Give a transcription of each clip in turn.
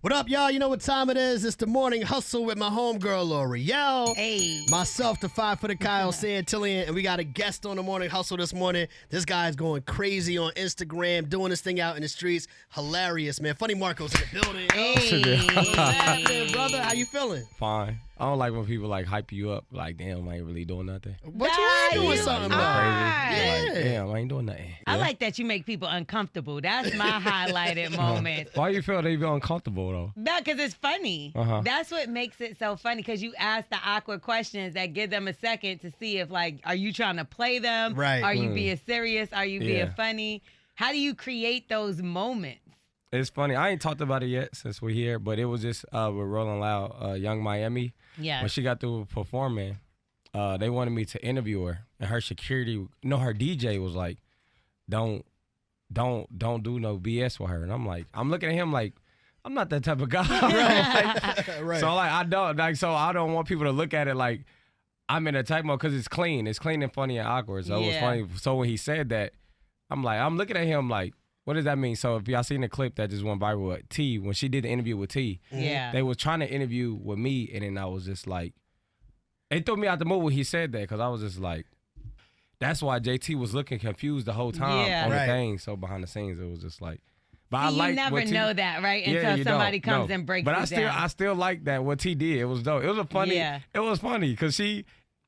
What up, y'all? You know what time it is? It's the morning hustle with my homegirl, L'Oreal. Hey. Myself, the 5'4" Kyle Santillian, and we got a guest on the morning hustle this morning. This guy's going crazy on Instagram, doing this thing out in the streets. Hilarious, man. Funny Marco's in the building. Hey. What's happening, brother? How you feeling? Fine. I don't like when people like hype you up. Like, damn, I ain't really doing nothing. What you ain't doing something, You though? crazy? Yeah. Like, damn, I ain't doing nothing. I Yeah. like that you make people uncomfortable. That's my highlighted moment. Why you feel they feel uncomfortable though? No, because it's funny. Uh-huh. That's what makes it so funny, because you ask the awkward questions that give them a second to see if, like, are you trying to play them? Right. Are you being serious? Are you being Yeah. funny? How do you create those moments? It's funny. I ain't talked about it yet since we're here, but it was just with Rolling Loud, Young Miami. Yeah. When she got through performing, they wanted me to interview her, and her security, her DJ was like, don't do no BS with her. And I'm looking at him like, I'm not that type of guy. Right? Right. So like, I don't want people to look at it like I'm in a type mode, because it's clean and funny and awkward. So it was Yeah. funny. So when he said that, I'm looking at him like, what does that mean? So if y'all seen the clip that just went viral with T, when she did the interview with T, Yeah. they was trying to interview with me, and then I was just like, it threw me out the mood when he said that, because I was just like, that's why JT was looking confused the whole time Yeah. on Right. the thing. So behind the scenes, it was just like, but I See, like you never what T, know that, right? Yeah, Until you somebody don't, comes no. and breaks but it down. I still like that what T did. It was dope. It was a funny. Yeah. It was funny because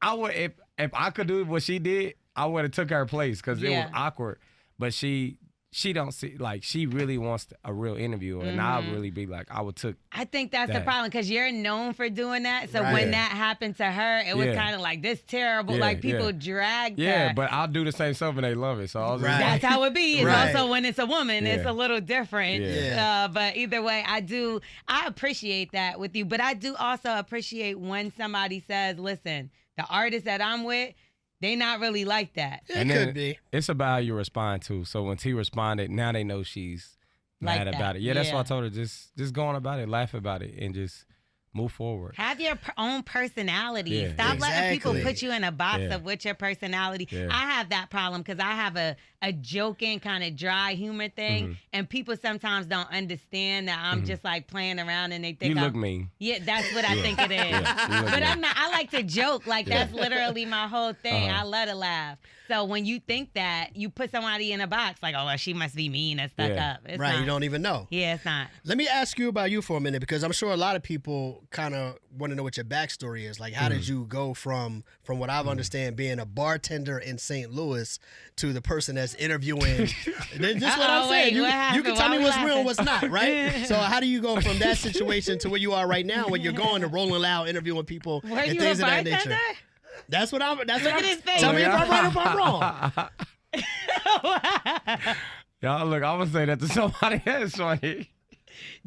I would if I could do what she did, I would have took her place, because it Yeah. was awkward. But she don't see, like, she really wants a real interview, and I really be like, I would took. I think that's the that. problem, because you're known for doing that. So Right. when that happened to her, it was Yeah. kind of like, this terrible. Yeah, like, people yeah. dragged Yeah, her. but I'll do the same stuff and they love it. So I was just Right. That's how it be. It's Right. also when it's a woman, it's Yeah. a little different. Yeah. But either way, I appreciate that with you. But I do also appreciate when somebody says, listen, the artist that I'm with, they not really like that. It And could then be. It's about how you respond too. So when T responded, now they know she's Like mad that. about it. Yeah, that's Yeah. why I told her, just go on about it, laugh about it, and just move forward. Have your own personality. Yeah. Stop letting people Exactly. put you in a box Yeah. of what's your personality. Yeah. I have that problem because I have a joking kind of dry humor thing, Mm-hmm. and people sometimes don't understand that I'm just like playing around, and they think You I'm, look mean. Yeah, that's what I think it is. Yeah, you look But mean. I'm not. I like to joke. Like that's literally my whole thing. Uh-huh. I love to laugh. So when you think that, you put somebody in a box, like, oh, well, she must be mean and stuck Yeah. up. It's Right. not. You don't even know. Yeah, it's not. Let me ask you about you for a minute, because I'm sure a lot of people kind of want to know what your backstory is. Like, how did you go from what I understand, being a bartender in St. Louis to the person that's interviewing? This is what I'm Uh-oh, saying. wait, You what can happened? tell Why me we what's real and laughing? what's not, right? So how do you go from that situation to where you are right now, when you're going to Rolling Loud, interviewing people Were and you a things of that bartender? nature? That's what I'm. That's Look what at I'm. his face. Tell me if Yeah. I'm right or if I'm wrong. Y'all, look, I'm gonna say that to somebody else. Funny.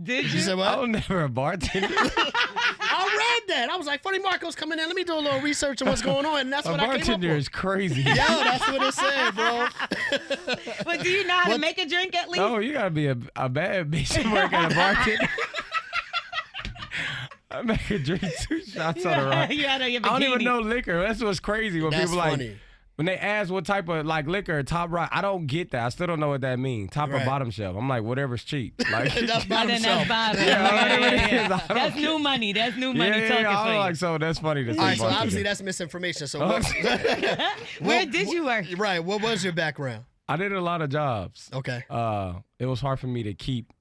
Did You you? said I what? was never a bartender. I read that. I was like, Funny Marco's coming in. Let me do a little research on what's going on, and that's A what I came up bartender with. is crazy. Yo, that's what it said, bro. But do you know how What- to make a drink at least? No, you gotta be a bad bitch to work at a bartender. I make a drink 2 shots on the rock. You had your I don't even bikini. know liquor. That's what's crazy when That's people funny. when they ask what type of like liquor, top rock. I don't get that. I still don't know what that means. Top Right. or bottom shelf. I'm like, whatever's cheap. Like That's And bottom then shelf. that's bottom. Yeah, whatever it is, I don't That's care. new money. That's new money yeah, talking I for you. like, so that's funny to say. All right, so bartender. obviously that's misinformation. So Where did you work? Right, what was your background? I did a lot of jobs. Okay. It was hard for me to keep.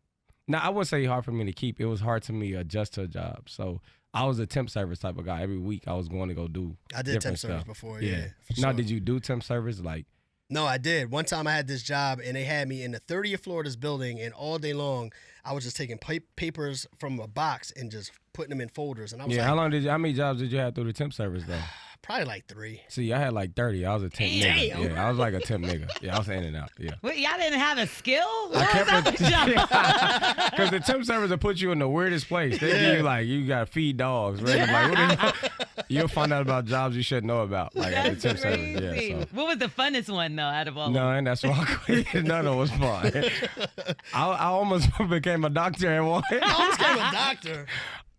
Now, I wouldn't say hard for me to keep. It was hard to me adjust to a job. So I was a temp service type of guy. Every week I was going to go do I did temp different service stuff. before, yeah. for Now, sure. did you do temp service? Like, No, I did. One time I had this job, and they had me in the 30th floor of this building, and all day long I was just taking papers from a box and just putting them in folders. And I was yeah, like, how many jobs did you have through the temp service though? probably like 3. See, I had like 30. I was a temp Damn. nigga. Yeah, I was like a temp nigga. Yeah, I was in and out. Yeah. What, y'all didn't have a skill? I What was kept up with y'all? Because the temp service will put you in the weirdest place. They give you like, you got to feed dogs. Right? Like, what is, you'll find out about jobs you shouldn't know about. Like at the temp That's service. crazy. Yeah, so. What was the funnest one, though, out of all of No, them? and that's why I quit. None of it was fun. I almost became a doctor at one. I almost became a doctor.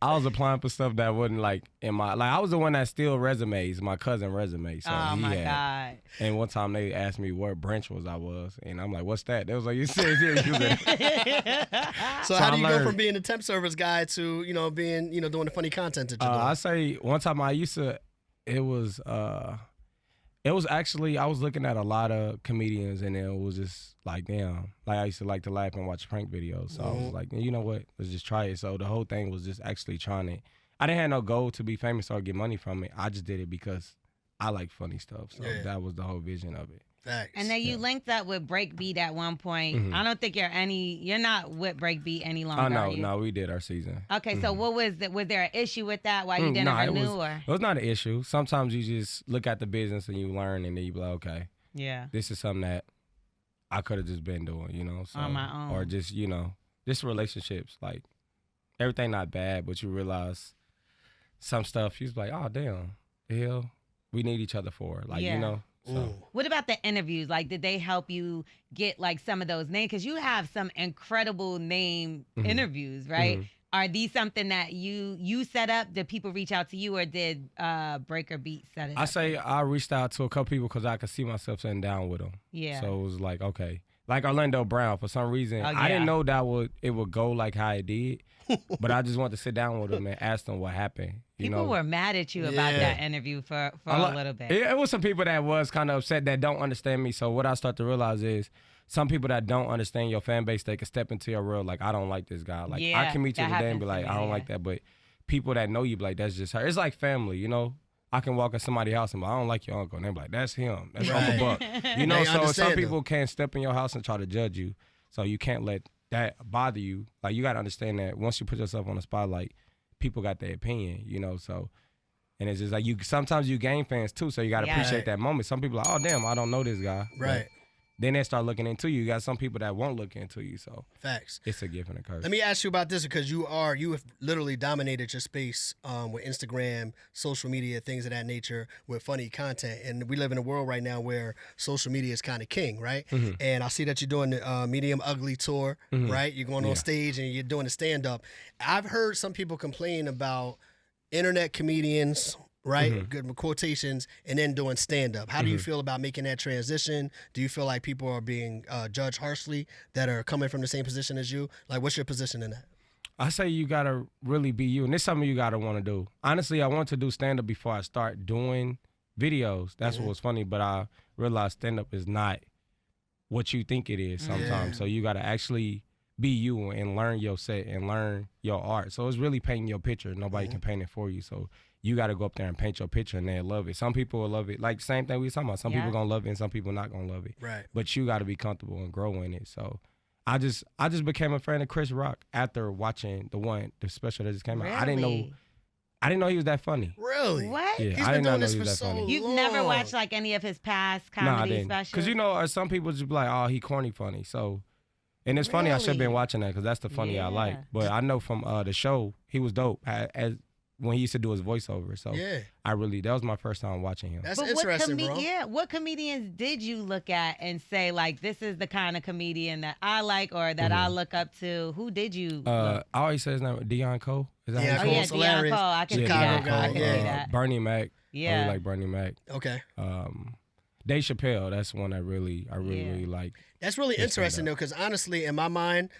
I was applying for stuff that wasn't like in my I was the one that steal resumes, my cousin resume. So Oh he my had. God. And one time they asked me what branch I was, and I'm like, "What's that?" They was like, "You said here." So how do you go from being a temp service guy to being doing the funny content that you're doing? I say one time I used to. It was actually, I was looking at a lot of comedians, and it was just like, damn. Like, I used to like to laugh and watch prank videos. So I was like, you know what? Let's just try it. So the whole thing was just actually trying it. I didn't have no goal to be famous or get money from it. I just did it because I like funny stuff. So that was the whole vision of it. Thanks. And then you linked up with Breakbeat at one point. Mm-hmm. I don't think you're not with Breakbeat any longer. Oh, no, are you? no, we did our season. Okay, so what was it? Was there an issue with that? Why you didn't renew? It was not an issue. Sometimes you just look at the business and you learn, and then you be like, okay, yeah, this is something that I could have just been doing, So, on my own. or just, just relationships. Like, everything not bad, but you realize some stuff, you's like, oh, damn, the hell, we need each other for. Like, So. What about the interviews? Like, did they help you get like some of those names? Because you have some incredible name interviews, right? Are these something that you set up? Did people reach out to you, or did Breaker Beat set it up? I say I reached out to a couple people because I could see myself sitting down with them. Yeah. So it was like, okay. Like Orlando Brown, for some reason, I didn't know it would go like how it did. But I just wanted to sit down with him and ask them what happened. People were mad at you about that interview for a little bit. It was some people that was kind of upset that don't understand me. So what I start to realize is some people that don't understand your fan base, they can step into your world like, I don't like this guy. Like, I can meet you today and be like, I don't like that. But people that know you be like, that's just her. It's like family, I can walk in somebody's house and be like, I don't like your uncle. And they're like, that's him. That's Uncle Buck. So some people can't step in your house and try to judge you. So you can't let that bother you. Like, you got to understand that once you put yourself on the spotlight, people got their opinion, so, and it's just like sometimes you gain fans too, so you got to appreciate that moment. Some people are like, oh, damn, I don't know this guy. Right. Then they start looking into you. You got some people that won't look into you, so. Facts. It's a gift and a curse. Let me ask you about this because you have literally dominated your space with Instagram, social media, things of that nature with funny content. And we live in a world right now where social media is kind of king, right? And I see that you're doing the Medium Ugly tour, right? You're going on stage and you're doing a stand-up. I've heard some people complain about internet comedians, right? Good quotations, and then doing stand-up. How do you feel about making that transition? Do you feel like people are being judged harshly that are coming from the same position as you? Like, what's your position in that? I say you got to really be you, and it's something you got to want to do. Honestly, I want to do stand-up before I start doing videos. That's what was funny, but I realized stand-up is not what you think it is sometimes. So you got to actually be you and learn your set and learn your art. So it's really painting your picture. Nobody can paint it for you. So you got to go up there and paint your picture, and they'll love it. Some people will love it. Like, same thing we was talking about. Some people going to love it, and some people not going to love it. Right. But you got to be comfortable and grow in it. So I just became a fan of Chris Rock after watching the special that just came out. I didn't know he was that funny. Really? What? Yeah, He's I been didn't doing know this he for was that so funny. long. You've never watched like any of his past comedy specials? Because some people just be like, oh, he corny funny. So, and it's funny. I should have been watching that because that's the funny I like. But I know from the show, he was dope as when he used to do his voiceover. So that was my first time watching him. That's interesting, bro. Yeah, what comedians did you look at and say, like, this is the kind of comedian that I like or that I look up to? Who did you look? I always say his name, Deion Cole. Is that Yeah, how you Cole's say it? hilarious. Deion Cole. I can see Chicago that. guy, I can see that. Bernie Mac. Yeah. I really like Bernie Mac. Okay. Dave Chappelle, that's one I really like. That's really interesting, though, because honestly, in my mind,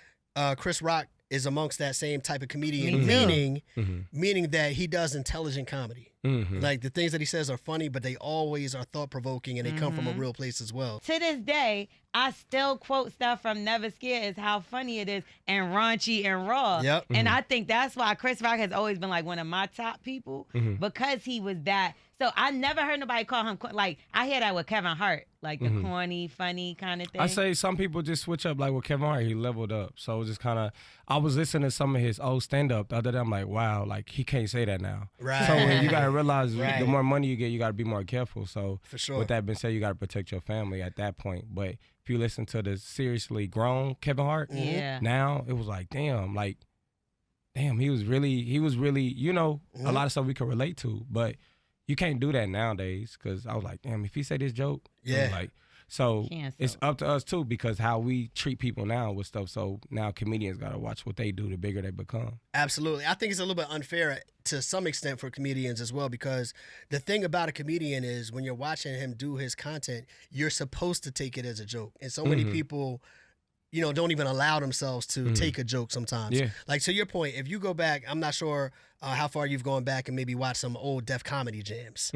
Chris Rock is amongst that same type of comedian, meaning that he does intelligent comedy. Like, the things that he says are funny, but they always are thought-provoking, and they come from a real place as well. To this day, I still quote stuff from Never Scared as how funny it is and raunchy and raw. Yep. And I think that's why Chris Rock has always been like one of my top people because he was that. So I never heard nobody call him, like, I hear that with Kevin Hart, like the corny, funny kind of thing. I say some people just switch up, like with Kevin Hart, he leveled up. So it was just kind of, I was listening to some of his old stand-up the other day, I'm like, wow, like, he can't say that now. Right. So you got to realize the more money you get, you got to be more careful. So For sure. with that being said, you got to protect your family at that point. But if you listen to the seriously grown Kevin Hart, now it was like, damn, he was really, a lot of stuff we could relate to. But you can't do that nowadays because I was like, damn, if he said this joke, So Cancel. it's up to us too, because how we treat people now with stuff. So now comedians got to watch what they do, the bigger they become. Absolutely. I think it's a little bit unfair to some extent for comedians as well, because the thing about a comedian is when you're watching him do his content, you're supposed to take it as a joke. And so many people, you know, don't even allow themselves to take a joke sometimes. Yeah. Like, to your point, if you go back, I'm not sure how far you've gone back and maybe watch some old Def Comedy jams.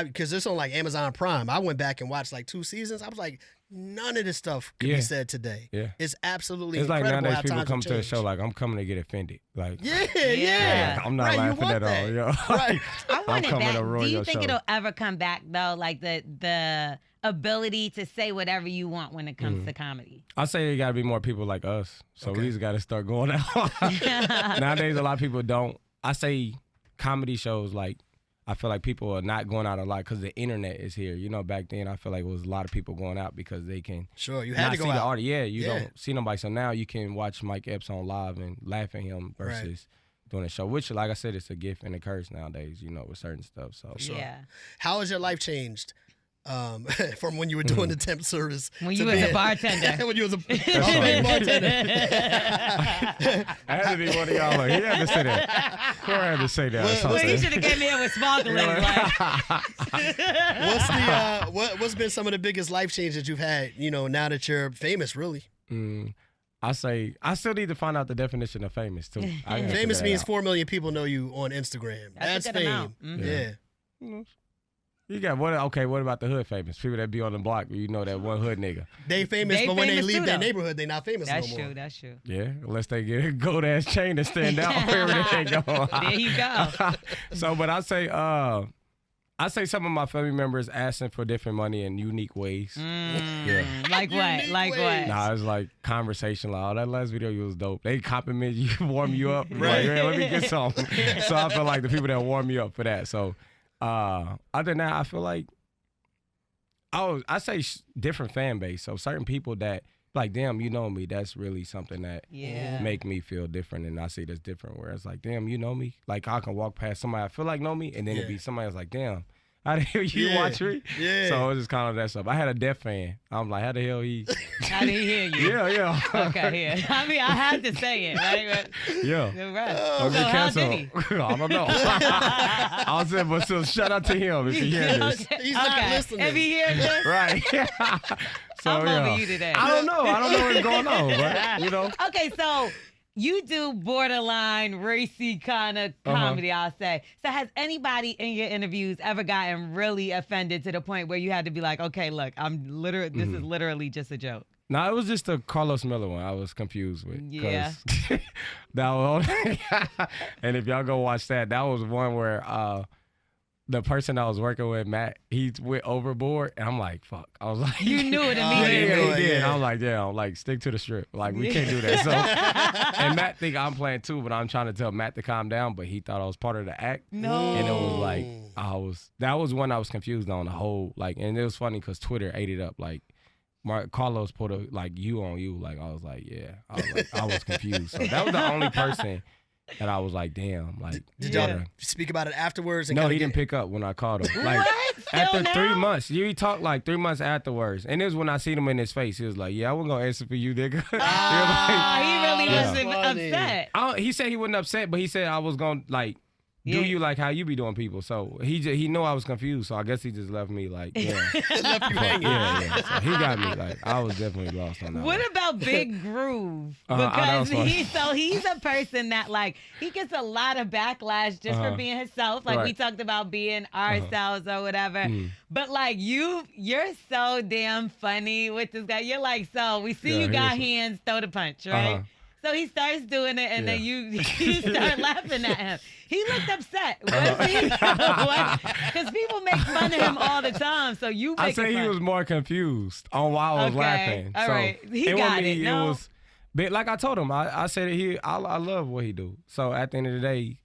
Because it's on like Amazon Prime. I went back and watched like 2 seasons. I was like, none of this stuff could be said today. Yeah. It's absolutely It's like incredible nowadays how people times come have to a changed. show like, I'm coming to get offended. Like, Yeah. I'm not Right, you laughing want at all. that. Yo. Right. I want it coming back. to ruin Do you your think show. it'll ever come back though? Like the ability to say whatever you want when it comes to comedy. I say there got to be more people like us. So we just got to start going out. Nowadays, a lot of people don't. I say comedy shows, like, I feel like people are not going out a lot because the internet is here. You know, back then, I feel like it was a lot of people going out because they can Sure, you had not to go see out. the artist. Yeah, you Yeah. don't see nobody. So now you can watch Mike Epps on live and laugh at him versus doing a show, which, like I said, it's a gift and a curse nowadays, you know, with certain stuff. So Yeah. How has your life changed from when you were doing the temp service? When to you was a being- bartender. when you was a right. bartender. I had to be one of y'all. Like, he had to say that. Corey had to say that. or Well, Well, something. he should have came in with sparkling. What's been some of the biggest life changes you've had, you know, now that you're famous, really? I say I still need to find out the definition of famous too. I gotta Famous figure means that 4 million people know you on Instagram. That's a good fame. amount. Yeah. out. You got what? Okay, what about the hood famous people that be on the block? You know that one hood nigga. They famous, They but when they famous leave too, their though. neighborhood, they not famous That's no more. true. That's true. Yeah, unless they get a gold ass chain to stand out wherever they go. There you go. So, but I say some of my family members asking for different money in unique ways. Yeah. Like what? Unique Like ways. what? Nah, it's like conversation. Like, oh, that last video you was dope. They compliment you, warm you up. Right. Like, yeah, let me get some. So I feel like the people that warm me up for that. So other than that, I feel like I say different fan base. So certain people that like, damn, you know me. That's really something that Yeah. make me feel different, and I see this different. Where it's like, damn, you know me. Like I can walk past somebody I feel like know me, and then it'd be somebody that's like, damn. How the hell you watch me? Yeah. So it's just kind of that stuff. I had a deaf fan. I'm like, how the hell he? I didn't hear you. Yeah. Okay, yeah. I mean, I had to say it, right? Yeah. You're right. Don't So get how did canceled. he? I don't know. I was saying, but still, shout out to him if he hears this. Okay. He's not Okay. listening. If he hears this, Right. So I'm yeah. over you today. I don't know what's going on, but you know. Okay, so you do borderline racy kind of comedy, I'll say. So has anybody in your interviews ever gotten really offended to the point where you had to be like, okay, look, this is literally just a joke? No, it was just the Carlos Miller one I was confused with. 'cause Yeah. that was, and if y'all go watch that was one where the person I was working with, Matt, he went overboard, and I'm like, fuck. I was like, You knew it Oh, immediately. yeah, he yeah. did. And I'm like, yeah, I'm like, stick to the strip. Like, we can't do that. So, and Matt think I'm playing too, but I'm trying to tell Matt to calm down, but he thought I was part of the act. No. And it was like, that was one I was confused on the whole, like, and it was funny because Twitter ate it up. Like, Carlos put a, like, you on you. Like, I was like, yeah. I was confused. So that was the only person that I was like, damn. Like, Did yeah. y'all speak about it afterwards? And No, kinda he didn't pick up when I called him. Like, What? after Still 3 now? months, he talked like 3 months afterwards, and it was when I seen him in his face. He was like, "Yeah, I wasn't gonna answer for you, nigga." Oh, he really Yeah. wasn't Funny. upset. He said he wasn't upset, but he said I was gonna like do Yeah. you like how you be doing people. So he knew I was confused. So I guess he just left me like, yeah, left you hanging. yeah. So he got me like I was definitely lost on that. What one. about Big Groove? that Because was funny. he's a person that like he gets a lot of backlash just for being himself. Like we Right. talked about being ourselves or whatever. Mm. But like you're so damn funny with this guy. You're like, so we see Yeah, you he got was- hands, throw the punch, right? So he starts doing it, and then you start laughing at him. He looked upset. Was he? Because people make fun of him all the time. So you make I say he was more confused on why I was Okay, laughing. all so right. He it got wasn't it, me, no? was, but like I told him, I said I love what he do. So at the end of the day,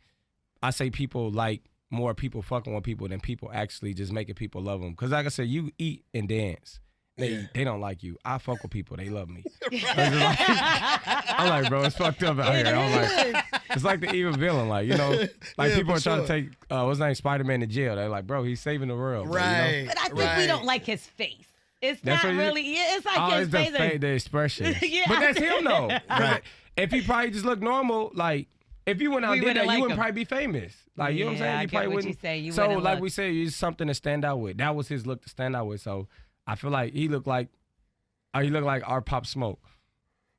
I say people like more people fucking with people than people actually just making people love them. Because like I said, you eat and dance. They don't like you. I fuck with people. They love me. I'm like, bro, it's fucked up out here. I'm like, it's like the evil villain. Like, you know, like Yeah, people for are trying sure. to take, what's his name, Spider-Man to jail. They're like, bro, he's saving the world. bro, you know? Right. But I think we don't like his face. It's That's not what you- really. Yeah, it's like Oh, his it's the, face. the expression. Yeah. But that's him though. Right. If he probably just looked normal, like if you went out We and did wouldn't that, like you wouldn't him. probably be famous. Like you know what I'm saying? Yeah, I You get probably what wouldn't. you say. You so wouldn't like look. we said, it's something to stand out with. That was his look to stand out with. So I feel like he looked like our Pop Smoke.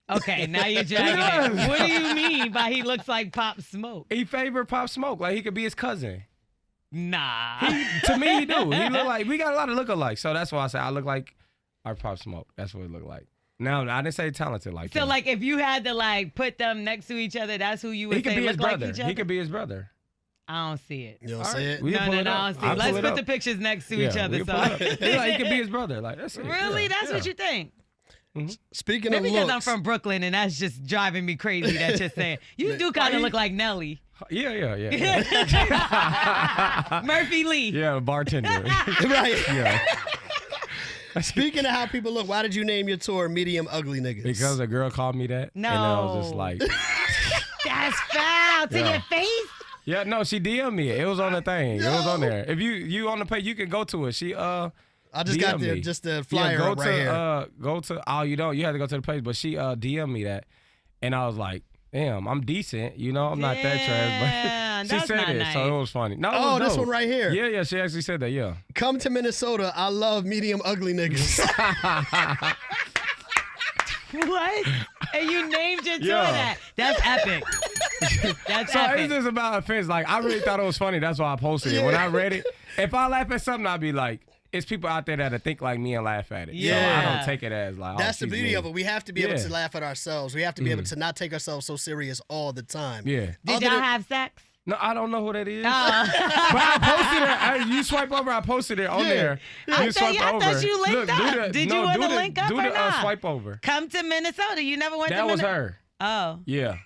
Okay, now you're dragging it. What do you mean by he looks like Pop Smoke? He favored Pop Smoke. Like he could be his cousin. Nah. To me, he do. He look like we got a lot of lookalikes. So that's why I say I look like our Pop Smoke. That's what it look like. Now I didn't say talented like So him. like if you had to like put them next to each other, that's who you would he could say be his look like brother. each other? He could be his brother. I don't see it. You don't All see right. it? We can pull No, it I up. don't see I'll it. Let's pull it put up. the pictures next to Yeah, each other. we can So pull it up. He like, he could be his brother. Like that's it. really, Yeah, that's yeah. what you think? Speaking Maybe of because looks, I'm from Brooklyn and that's just driving me crazy. That you're saying you do kind of look like Nelly, Yeah. Murphy Lee. Yeah, bartender. right? yeah. Speaking of how people look, why did you name your tour "Medium Ugly Niggas"? Because a girl called me that. And I was just No. like, That's foul to Yeah. your face. yeah, no, she DM'd me. It was on the thing. It was on there. If you on the page, you can go to it. She I just got DM me. just the flyer go up to right here. go to you don't. You had to go to the page, but she DM'd me that. And I was like, damn, I'm decent. You know, I'm not that trash. Damn, But she that's said not it, nice. so it was funny. No, it Oh, was this dope. one right here. Yeah, she actually said that, yeah. Come to Minnesota. I love medium ugly niggas. What? And you named your tour Yeah. that. That's epic. That's So epic. it's just about offense. Like, I really thought it was funny. That's why I posted it. When I read it, if I laugh at something, I'd be like, it's people out there that think like me and laugh at it. So I Yeah. don't take it as like, That's oh, the she's beauty mean. of it. We have to be able Yeah. to laugh at ourselves. We have to be able to not take ourselves so serious all the time. Yeah. Did Other y'all than- have sex? No, I don't know who that is. Oh. But I posted it. You swipe over, I posted it on Yeah. there. I You thought- swipe yeah, I over. thought you linked Look, up. Do the, Did no, you want do to the, link up do or the, not? swipe over. Come to Minnesota. You never went That to was Minnesota? her. Oh. Yeah.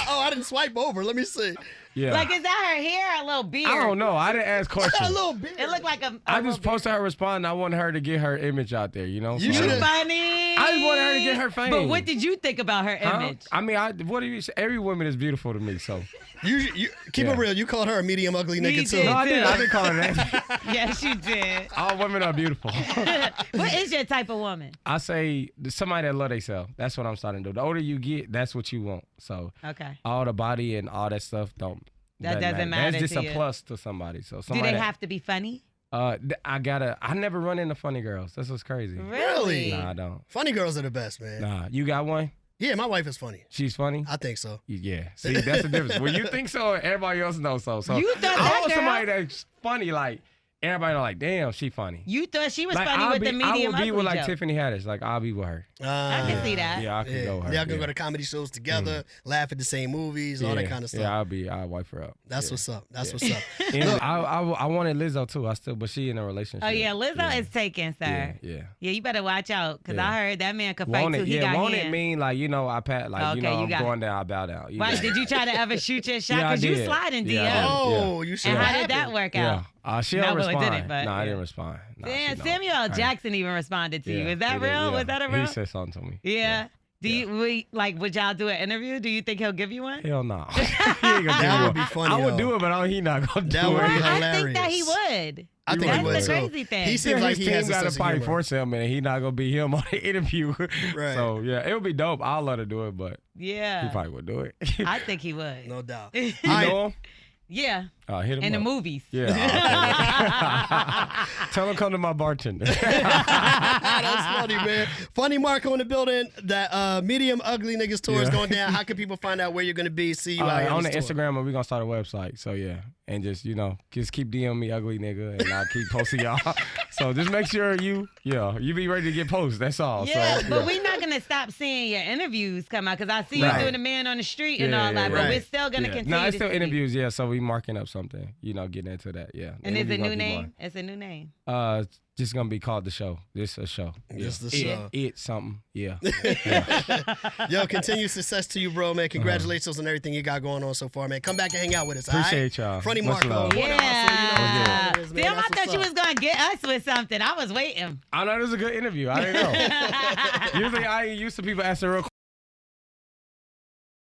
Oh, I didn't swipe over. Let me see. Yeah. Like, is that her hair or a little beard? I don't know. I didn't ask A questions. little bit. It looked like a I little just posted her respond. I wanted her to get her image out there, you know? You So- should've- funny. I just wanted her to get her fame. But what did you think about her Huh? image? I mean, what do you say? Every woman is beautiful to me, so. You keep Yeah. it real. You called her a medium ugly He nigga too. did. No, I didn't. too. I didn't call her that. Yes, you did. All women are beautiful. What is your type of woman? I say somebody that love themselves. That's what I'm starting to do. The older you get, that's what you want. So Okay. all the body and all that stuff That doesn't matter That's just to a you. plus to somebody. So Do somebody they have to be funny? I never run into funny girls. That's what's crazy. Really? Nah, I don't. Funny girls are the best, man. Nah, you got one? Yeah, my wife is funny. She's funny? I think so. Yeah. See, that's the difference. When you think so, everybody else knows so. So You thought I that want girl- somebody that's funny, like everybody like, damn, she funny. You thought she was Like funny I'll with be, the medium I would be ugly with like joke. Tiffany Haddish. Like I'll be with her. I can see that. Yeah, I could go with her. Y'all can go to comedy shows together, laugh at the same movies, all that kind of stuff. Yeah, I'll wipe her up. That's what's up. That's what's up. And Look, I wanted Lizzo too. But she in a relationship. Oh yeah, Lizzo is taken, sir. Yeah. Yeah, you better watch out because Yeah. I heard that man could fight Want too. it? He Yeah. got Want it hands. mean like I pat like Okay, you I'm got going down, I bow down. Why did you try to ever shoot your shot? Yeah, I Because you did. slide in Yeah, I DM. did. oh, you should And have how did that happened. work out? Yeah. She Not don't really respond. did it, but, no, I yeah. didn't respond. Nah, Damn, she don't. Samuel L. Right. Jackson even responded to you. Yeah, Is that he did, real? yeah. Was that a real? He said something to me. Yeah. Do you would y'all do an interview? Do you think he'll give you one? Hell no. He ain't gonna That do would it. be funny, I would though. do it, but he not gonna That do would it. be I think that he hilarious. would. I think That's he would the too. crazy thing. He His seems like he team has a got to sense of fight humor. force him, and he not gonna be him on the interview. Right. So yeah, it would be dope. I'll let her do it, but he Yeah. probably would do it. I think he would. No doubt. You All right. know him? Yeah. Hit him In the up. movies. Yeah. Okay. Tell him come to my bartender. That's funny, man. Funny Marco in the building. That medium ugly niggas tour is Yeah. going down. How can people find out where you're gonna be? See you out here on the this tour? Instagram, and we're gonna start a website. So yeah, and just just keep DMing me ugly nigga, and I'll keep posting y'all. So just make sure you be ready to get posted. That's all. Yeah, so, but we're not gonna stop seeing your interviews come out because I see Right. you doing the man on the street and Yeah, all that. yeah, But right. we're still gonna Yeah. continue. No, it's to still see you. interviews. Yeah, so we marking up something. Getting into that. Yeah. And it's a Interviews new gonna be name. It's a new name. more. Just gonna be called The Show. Just a show. Yeah. Just the show. It something. Yeah. Yo, continued success to you, bro, man. Congratulations on everything you got going on so far, man. Come back and hang out with us. Appreciate all right? y'all. Funny Much Marco. love. Water Hustle, you know what Yeah. it is, man. Damn, I That's thought what's you up. was gonna get us with something. I was waiting. I know this is a good interview. I didn't know. Usually I ain't used to people asking real questions.